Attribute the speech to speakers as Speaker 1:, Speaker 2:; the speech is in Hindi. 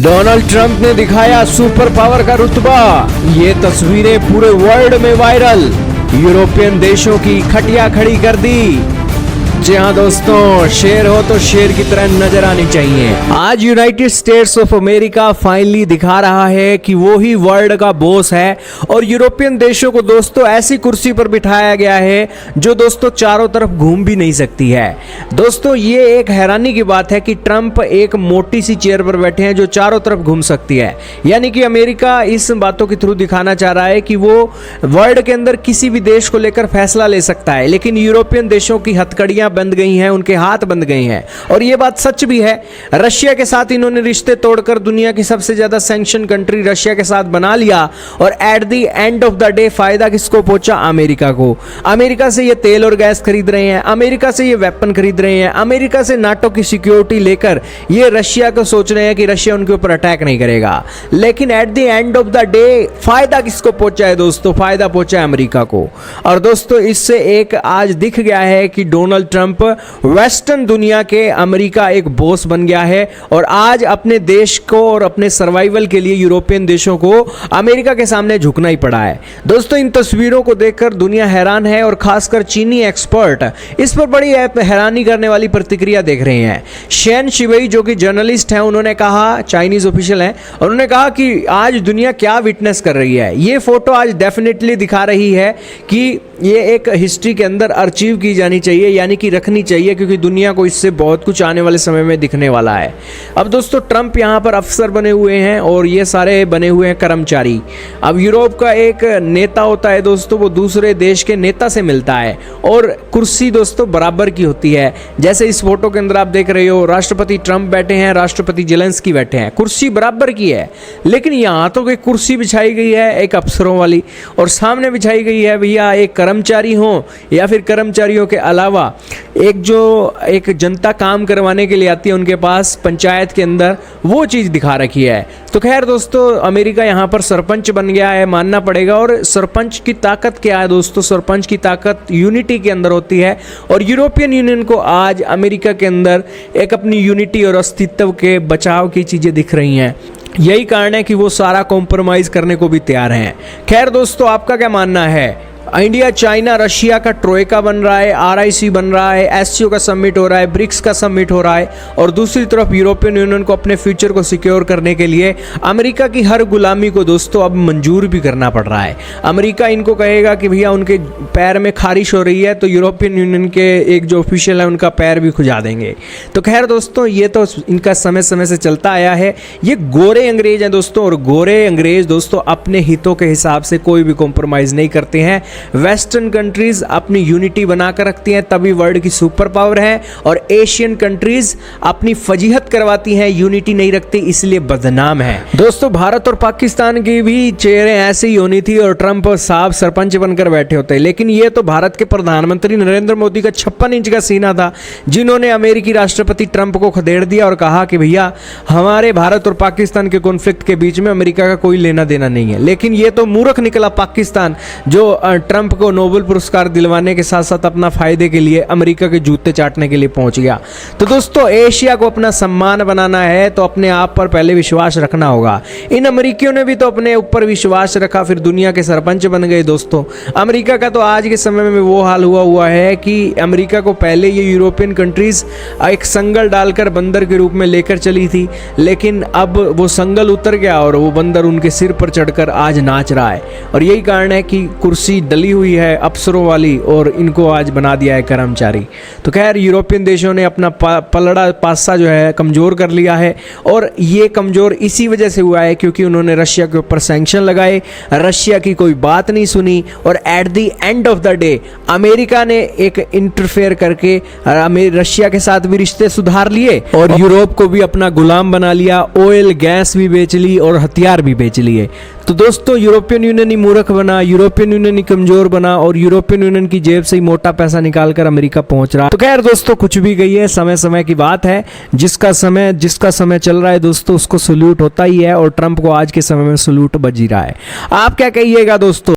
Speaker 1: डोनाल्ड ट्रंप ने दिखाया सुपर पावर का रुतबा। ये तस्वीरें पूरे वर्ल्ड में वायरल। यूरोपियन देशों की खटिया खड़ी कर दी। जी हाँ दोस्तों, शेर हो तो शेर की तरह नजर आनी चाहिए। आज United states of America finally दिखा रहा है कि वो ही वर्ल्ड का बॉस है और यूरोपियन देशों को दोस्तों ऐसी कुर्सी पर बिठाया गया है जो दोस्तों चारों तरफ घूम भी नहीं सकती है। दोस्तों ये एक हैरानी की बात है कि ट्रंप एक मोटी सी चेयर पर बैठे हैं जो चारों तरफ घूम सकती है। यानी कि अमेरिका इस बातों के थ्रू दिखाना चाह रहा है कि वो वर्ल्ड के अंदर किसी भी देश को लेकर फैसला ले सकता है, लेकिन यूरोपियन देशों की हथकड़ियां बंद गई हैं, उनके हाथ बंद गए हैं। और ये बात सच भी है। रशिया के साथ इन्होंने रिश्ते तोड़कर दुनिया की सबसे ज्यादा सैंक्शन कंट्री रशिया के साथ बना लिया और at the end of the day फायदा किसको पहुंचा? अमेरिका को। अमेरिका से ये तेल और गैस खरीद रहे हैं, अमेरिका से ये वेपन खरीद रहे हैं, अमेरिका से नाटो की सिक्योरिटी लेकर ये रशिया को सोच रहे हैं कि रशिया उनके ऊपर अटैक नहीं करेगा। लेकिन at the end of the day फायदा किसको पहुंचा है दोस्तों? फायदा पहुंचा है अमेरिका को। और दोस्तों इससे एक आज दिख गया है कि डोनाल्ड ट्रंप वेस्टर्न दुनिया के अमेरिका एक बॉस बन गया है और आज अपने देश को और अपने सर्वाइवल के लिए यूरोपियन देशों को अमेरिका के सामने झुकना ही पड़ा है। दोस्तों इन तस्वीरों को देखकर दुनिया हैरान है और खासकर चीनी एक्सपर्ट इस पर बड़ी हैरानी करने वाली प्रतिक्रिया देख रहे हैं। शेन शिवेई जो कि जर्नलिस्ट हैं, उन्होंने कहा, चाइनीज ऑफिशियल हैं, उन्होंने कहा कि आज दुनिया क्या विटनेस कर रही है। ये फोटो आज डेफिनेटली दिखा रही है कि ये एक हिस्ट्री के अंदर अर्चीव की जानी चाहिए, यानी कि रखनी चाहिए, क्योंकि दुनिया को इससे बहुत कुछ आने वाले समय में दिखने वाला है। अब दोस्तों ट्रंप यहाँ पर अफसर बने हुए हैं और ये सारे बने हुए हैं कर्मचारी। अब यूरोप का एक नेता होता है दोस्तों, वो दूसरे देश के नेता से मिलता है और कुर्सी दोस्तों बराबर की होती है। जैसे इस फोटो के अंदर आप देख रहे हो, राष्ट्रपति ट्रंप बैठे हैं, राष्ट्रपति जेलेंस्की बैठे हैं, कुर्सी बराबर की है। लेकिन यहाँ तो कोई कुर्सी बिछाई गई है एक अफसरों वाली और सामने बिछाई गई है भैया एक कर्मचारी हो या फिर कर्मचारियों के अलावा एक जनता काम करवाने के लिए आती है उनके पास पंचायत के अंदर, वो चीज़ दिखा रखी है। तो खैर दोस्तों अमेरिका यहाँ पर सरपंच बन गया है, मानना पड़ेगा। और सरपंच की ताकत क्या है दोस्तों? सरपंच की ताकत यूनिटी के अंदर होती है और यूरोपियन यूनियन को आज अमेरिका के अंदर एक अपनी यूनिटी और अस्तित्व के बचाव की चीज़ें दिख रही हैं। यही कारण है कि वो सारा कॉम्प्रोमाइज़ करने को भी तैयार हैं। खैर दोस्तों आपका क्या मानना है? इंडिया चाइना रशिया का ट्रोइका बन रहा है, RIC बन रहा है, SCO का समिट हो रहा है, ब्रिक्स का समिट हो रहा है और दूसरी तरफ यूरोपियन यूनियन को अपने फ्यूचर को सिक्योर करने के लिए अमेरिका की हर गुलामी को दोस्तों अब मंजूर भी करना पड़ रहा है। अमेरिका इनको कहेगा कि भैया उनके पैर में खारिश हो रही है तो यूरोपियन यूनियन के एक जो ऑफिशियल है उनका पैर भी खुजा देंगे। तो खैर दोस्तों ये तो इनका समय समय से चलता आया है। ये गोरे अंग्रेज हैं दोस्तों और गोरे अंग्रेज दोस्तों अपने हितों के हिसाब से कोई भी कॉम्प्रोमाइज़ नहीं करते हैं। वेस्टर्न कंट्रीज अपनी यूनिटी बनाकर रखती हैं तभी वर्ल्ड की सुपर पावर है और एशियन कंट्रीज अपनी फजीहत करवाती हैं, यूनिटी नहीं रखती इसलिए बदनाम है। दोस्तों भारत और पाकिस्तान की भी चेहरे ऐसे ही होनी थी और ट्रंप साहब सरपंच बनकर बैठे होते, लेकिन ये तो भारत के प्रधानमंत्री नरेंद्र मोदी का 56 इंच का सीना था जिन्होंने अमेरिकी राष्ट्रपति ट्रंप को खदेड़ दिया और कहा कि भैया हमारे भारत और पाकिस्तान के कॉन्फ्लिक्ट के बीच में अमेरिका का कोई लेना देना नहीं है। लेकिन ये तो मूर्ख निकला पाकिस्तान जो ट्रंप को नोबेल पुरस्कार दिलवाने के साथ साथ अपना फायदे के लिए अमेरिका के जूते चाटने के लिए पहुंच गया। तो दोस्तों एशिया को अपना सम्मान बनाना है तो अपने आप पर पहले विश्वास रखना होगा। इन अमेरिकियों ने भी तो अपने ऊपर विश्वास रखा, फिर दुनिया के सरपंच बन गए दोस्तों। अमेरिका का तो आज के समय में वो हाल हुआ है कि अमेरिका को पहले ये यूरोपियन कंट्रीज एक संगल डालकर बंदर के रूप में लेकर चली थी, लेकिन अब वो संगल उतर गया और वो बंदर उनके सिर पर चढ़कर आज नाच रहा है। और यही कारण है कि कुर्सी डली हुई है अफसरों वाली और इनको आज बना दिया है कर्मचारी। तो खैर यूरोपियन देशों ने अपना पलड़ा पासा जो है कमज़ोर कर लिया है और ये कमज़ोर इसी वजह से हुआ है क्योंकि उन्होंने रशिया के ऊपर सैंक्शन लगाए, रशिया की कोई बात नहीं सुनी और at the end of the day America ने एक इंटरफेयर करके रशिया के साथ भी रिश्ते सुधार लिए और यूरोप को भी अपना गुलाम बना लिया, ऑयल गैस भी बेच ली और हथियार भी बेच लिए। तो दोस्तों यूरोपियन यूनियन ही मूर्ख बना, यूरोपियन यूनियन ही कमजोर बना और यूरोपियन यूनियन की जेब से ही मोटा पैसा निकालकर अमेरिका पहुंच रहा। तो खैर दोस्तों कुछ भी कही है, समय समय की बात है। जिसका समय चल रहा है दोस्तों उसको सल्यूट होता ही है और ट्रंप को आज के समय में सल्यूट बज ही रहा है। आप क्या कहिएगा दोस्तों?